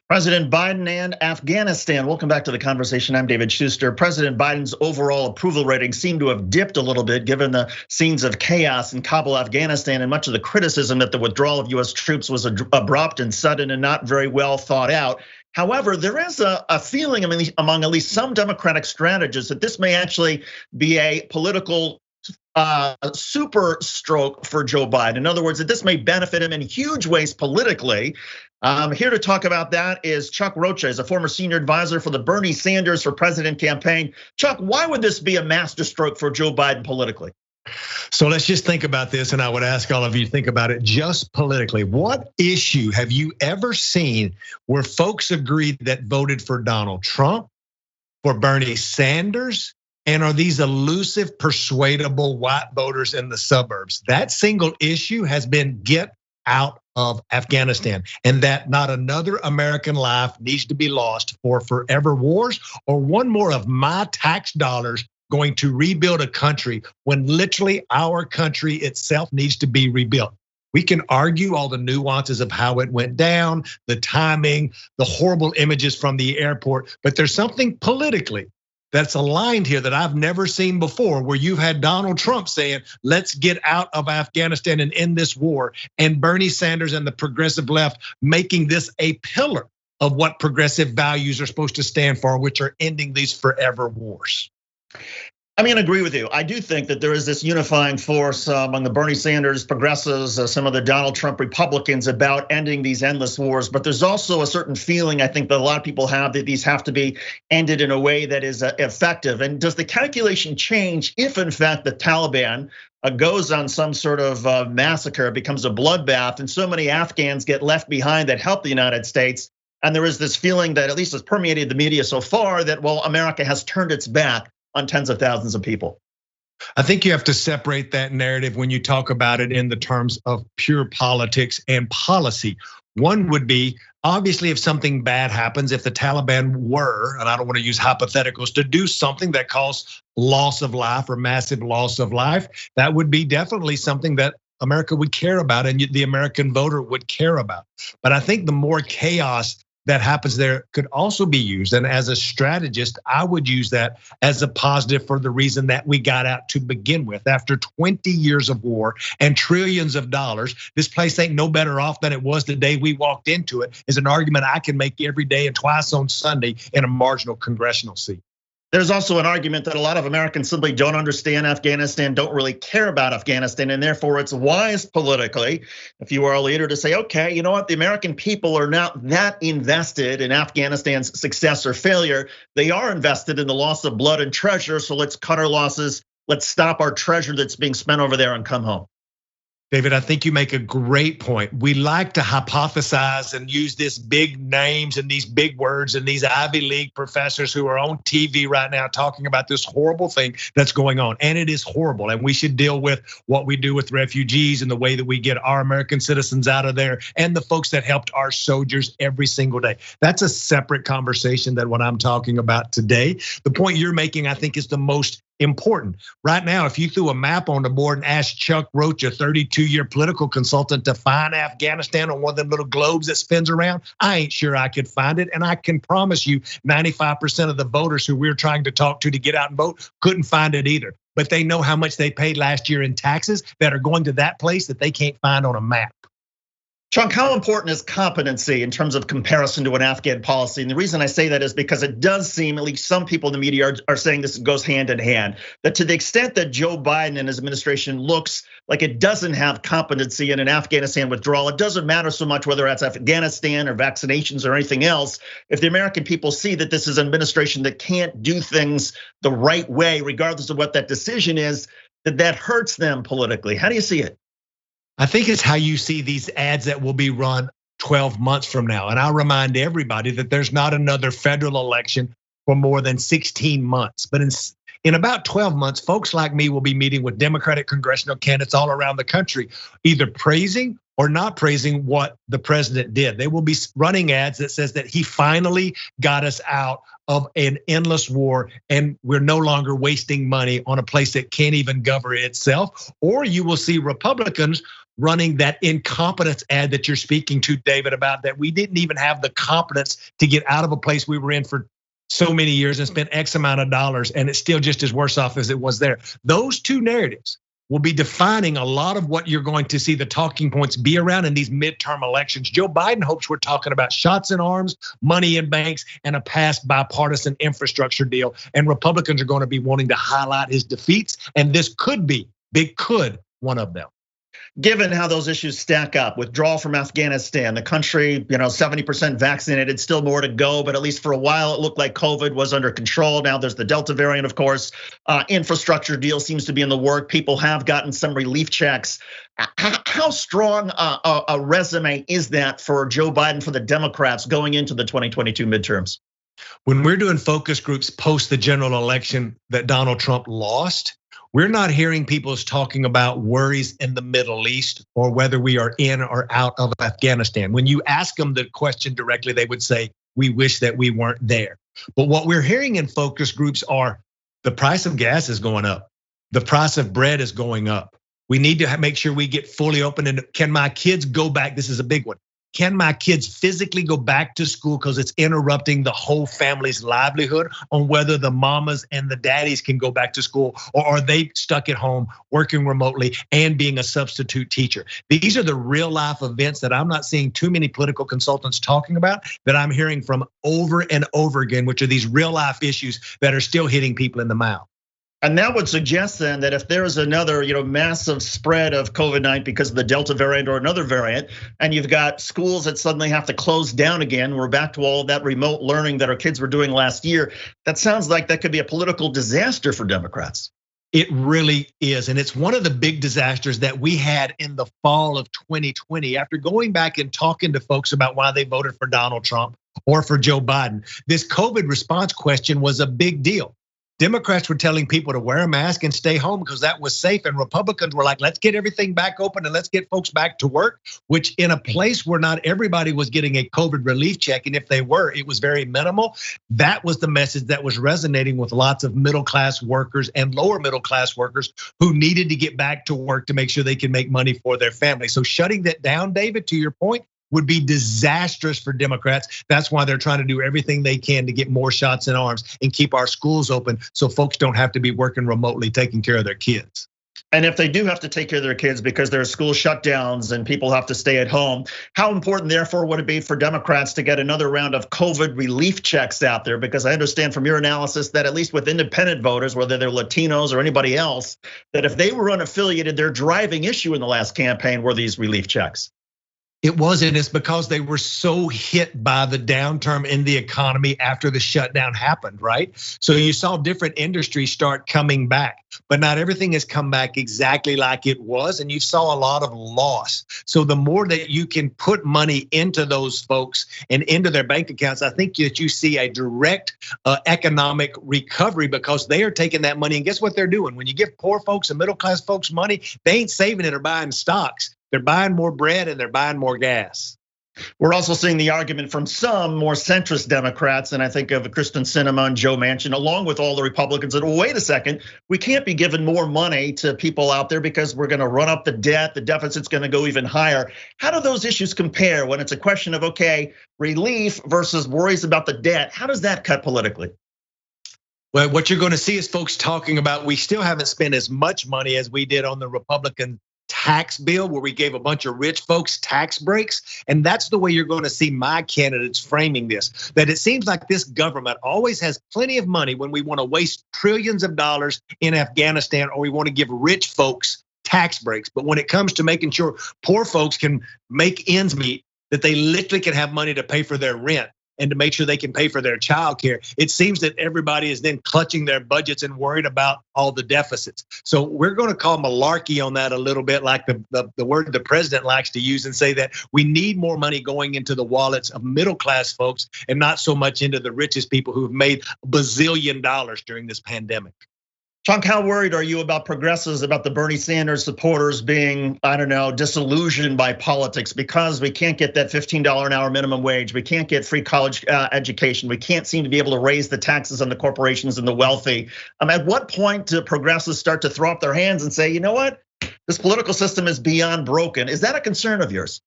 President Biden and Afghanistan. Welcome back to the conversation. I'm David Schuster. President Biden's overall approval rating seemed to have dipped a little bit given the scenes of chaos in Kabul, Afghanistan, and much of the criticism that the withdrawal of US troops was abrupt and sudden and not very well thought out. However, there is a feeling among at least some Democratic strategists that this may actually be a political super stroke for Joe Biden. In other words, that this may benefit him in huge ways politically. Here to talk about that is Chuck Rocha, is a former senior advisor for the Bernie Sanders for President campaign. Chuck, why would this be a masterstroke for Joe Biden politically? So let's just think about this, and I would ask all of you to think about it just politically. What issue have you ever seen where folks agreed that voted for Donald Trump, for Bernie Sanders, and are these elusive, persuadable white voters in the suburbs? That single issue has been get out of Afghanistan, and that not another American life needs to be lost for forever wars or one more of my tax dollars going to rebuild a country when literally our country itself needs to be rebuilt. We can argue all the nuances of how it went down, the timing, the horrible images from the airport, but there's something politically that's aligned here that I've never seen before, where you've had Donald Trump saying, let's get out of Afghanistan and end this war, and Bernie Sanders and the progressive left making this a pillar of what progressive values are supposed to stand for, which are ending these forever wars. I mean, I agree with you. I do think that there is this unifying force among the Bernie Sanders progressives, some of the Donald Trump Republicans about ending these endless wars. But there's also a certain feeling, I think, that a lot of people have that these have to be ended in a way that is effective. And does the calculation change if, in fact, the Taliban goes on some sort of massacre, becomes a bloodbath, and so many Afghans get left behind that help the United States? And there is this feeling that at least has permeated the media so far that, well, America has turned its back on tens of thousands of people. I think you have to separate that narrative when you talk about it in the terms of pure politics and policy. One would be, obviously, if something bad happens, if the Taliban were, and I don't want to use hypotheticals, to do something that caused loss of life or massive loss of life, that would be definitely something that America would care about and the American voter would care about. But I think the more chaos that happens there could also be used. And as a strategist, I would use that as a positive for the reason that we got out to begin with. After 20 years of war and trillions of dollars, this place ain't no better off than it was the day we walked into it, is an argument I can make every day and twice on Sunday in a marginal congressional seat. There's also an argument that a lot of Americans simply don't understand Afghanistan, don't really care about Afghanistan, and therefore it's wise politically, if you are a leader, to say, okay, you know what, the American people are not that invested in Afghanistan's success or failure. They are invested in the loss of blood and treasure, so let's cut our losses, let's stop our treasure that's being spent over there and come home. David, I think you make a great point. We like to hypothesize and use these big names and these big words and these Ivy League professors who are on TV right now talking about this horrible thing that's going on. And it is horrible. And we should deal with what we do with refugees and the way that we get our American citizens out of there and the folks that helped our soldiers every single day. That's a separate conversation than what I'm talking about today. The point you're making, I think, is the most important. Right now, if you threw a map on the board and asked Chuck Rocha, a 32-year political consultant, to find Afghanistan on one of them little globes that spins around, I ain't sure I could find it. And I can promise you 95% of the voters who we're trying to talk to get out and vote couldn't find it either. But they know how much they paid last year in taxes that are going to that place that they can't find on a map. Chuck, how important is competency in terms of comparison to an Afghan policy? And the reason I say that is because it does seem, at least some people in the media are saying this goes hand in hand, that to the extent that Joe Biden and his administration looks like it doesn't have competency in an Afghanistan withdrawal, it doesn't matter so much whether that's Afghanistan or vaccinations or anything else. If the American people see that this is an administration that can't do things the right way, regardless of what that decision is, that hurts them politically. How do you see it? I think it's how you see these ads that will be run 12 months from now. And I'll remind everybody that there's not another federal election for more than 16 months. But in about 12 months, folks like me will be meeting with Democratic congressional candidates all around the country, either praising or not praising what the president did. They will be running ads that says that he finally got us out of an endless war and we're no longer wasting money on a place that can't even govern itself. Or you will see Republicans running that incompetence ad that you're speaking to, David, about that we didn't even have the competence to get out of a place we were in for so many years and spent X amount of dollars, and it's still just as worse off as it was there. Those two narratives will be defining a lot of what you're going to see the talking points be around in these midterm elections. Joe Biden hopes we're talking about shots in arms, money in banks, and a passed bipartisan infrastructure deal. And Republicans are going to be wanting to highlight his defeats, and this could be, one of them. Given how those issues stack up, withdrawal from Afghanistan, the country, 70% vaccinated, still more to go, but at least for a while it looked like COVID was under control. Now there's the Delta variant, of course. Infrastructure deal seems to be in the work. People have gotten some relief checks. How strong a resume is that for Joe Biden, for the Democrats going into the 2022 midterms? When we're doing focus groups post the general election that Donald Trump lost, we're not hearing people talking about worries in the Middle East or whether we are in or out of Afghanistan. When you ask them the question directly, they would say, we wish that we weren't there. But what we're hearing in focus groups are the price of gas is going up. The price of bread is going up. We need to make sure we get fully open. And can my kids go back? This is a big one. Can my kids physically go back to school because it's interrupting the whole family's livelihood, on whether the mamas and the daddies can go back to school, or are they stuck at home working remotely and being a substitute teacher? These are the real life events that I'm not seeing too many political consultants talking about, that I'm hearing from over and over again, which are these real life issues that are still hitting people in the mouth. And that would suggest then that if there is another, massive spread of COVID-19 because of the Delta variant or another variant, and you've got schools that suddenly have to close down again, we're back to all of that remote learning that our kids were doing last year. That sounds like that could be a political disaster for Democrats. It really is, and it's one of the big disasters that we had in the fall of 2020. After going back and talking to folks about why they voted for Donald Trump or for Joe Biden, this COVID response question was a big deal. Democrats were telling people to wear a mask and stay home because that was safe. And Republicans were like, let's get everything back open and let's get folks back to work, which in a place where not everybody was getting a COVID relief check. And if they were, it was very minimal. That was the message that was resonating with lots of middle-class workers and lower middle-class workers who needed to get back to work to make sure they can make money for their family. So shutting that down, David, to your point, would be disastrous for Democrats. That's why they're trying to do everything they can to get more shots in arms and keep our schools open so folks don't have to be working remotely taking care of their kids. And if they do have to take care of their kids because there are school shutdowns and people have to stay at home, how important therefore would it be for Democrats to get another round of COVID relief checks out there? Because I understand from your analysis that at least with independent voters, whether they're Latinos or anybody else, that if they were unaffiliated, their driving issue in the last campaign were these relief checks. It wasn't. It's because they were so hit by the downturn in the economy after the shutdown happened, right? So you saw different industries start coming back, but not everything has come back exactly like it was. And you saw a lot of loss. So the more that you can put money into those folks and into their bank accounts, I think that you see a direct economic recovery because they are taking that money. And guess what they're doing? When you give poor folks and middle-class folks money, they ain't saving it or buying stocks. They're buying more bread and they're buying more gas. We're also seeing the argument from some more centrist Democrats, and I think of Kristen Sinema and Joe Manchin, along with all the Republicans, that, well, wait a second, we can't be giving more money to people out there because we're gonna run up the debt, the deficit's gonna go even higher. How do those issues compare when it's a question of, okay, relief versus worries about the debt? How does that cut politically? Well, what you're gonna see is folks talking about, we still haven't spent as much money as we did on the Republican tax bill where we gave a bunch of rich folks tax breaks. And that's the way you're going to see my candidates framing this, that it seems like this government always has plenty of money when we want to waste trillions of dollars in Afghanistan or we want to give rich folks tax breaks. But when it comes to making sure poor folks can make ends meet, that they literally can have money to pay for their rent and to make sure they can pay for their child care, it seems that everybody is then clutching their budgets and worried about all the deficits. So we're going to call malarkey on that a little bit, like the word the president likes to use, and say that we need more money going into the wallets of middle class folks and not so much into the richest people who've made $bazillion during this pandemic. Chuck, how worried are you about progressives, about the Bernie Sanders supporters being, I don't know, disillusioned by politics because we can't get that $15 an hour minimum wage, we can't get free college education, we can't seem to be able to raise the taxes on the corporations and the wealthy? At what point do progressives start to throw up their hands and say, you know what? This political system is beyond broken. Is that a concern of yours?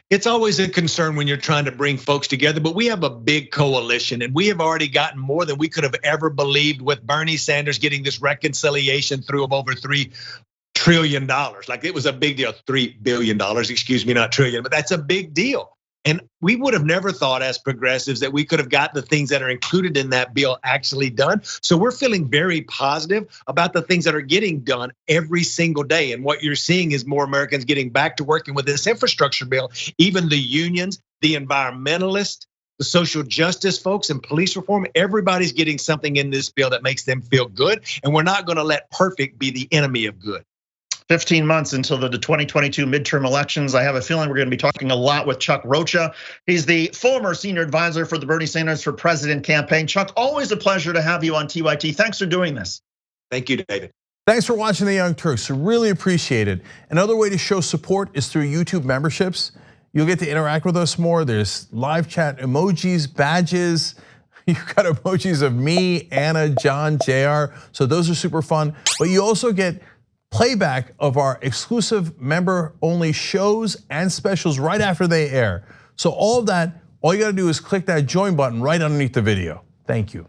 It's always a concern when you're trying to bring folks together, but we have a big coalition and we have already gotten more than we could have ever believed with Bernie Sanders getting this reconciliation through of over $3 trillion. Like it was a big deal, $3 billion, excuse me, not trillion, but that's a big deal. And we would have never thought as progressives that we could have got the things that are included in that bill actually done. So we're feeling very positive about the things that are getting done every single day. And what you're seeing is more Americans getting back to working with this infrastructure bill. Even the unions, the environmentalists, the social justice folks and police reform, everybody's getting something in this bill that makes them feel good. And we're not gonna let perfect be the enemy of good. 15 months until the 2022 midterm elections. I have a feeling we're going to be talking a lot with Chuck Rocha. He's the former senior advisor for the Bernie Sanders for President campaign. Chuck, always a pleasure to have you on TYT. Thanks for doing this. Thank you, David. Thanks for watching the Young Turks. Really appreciate it. Another way to show support is through YouTube memberships. You'll get to interact with us more. There's live chat emojis, badges. You've got emojis of me, Anna, John, JR. So those are super fun. But you also get playback of our exclusive member-only shows and specials right after they air. So all of that, all you gotta do is click that join button right underneath the video. Thank you.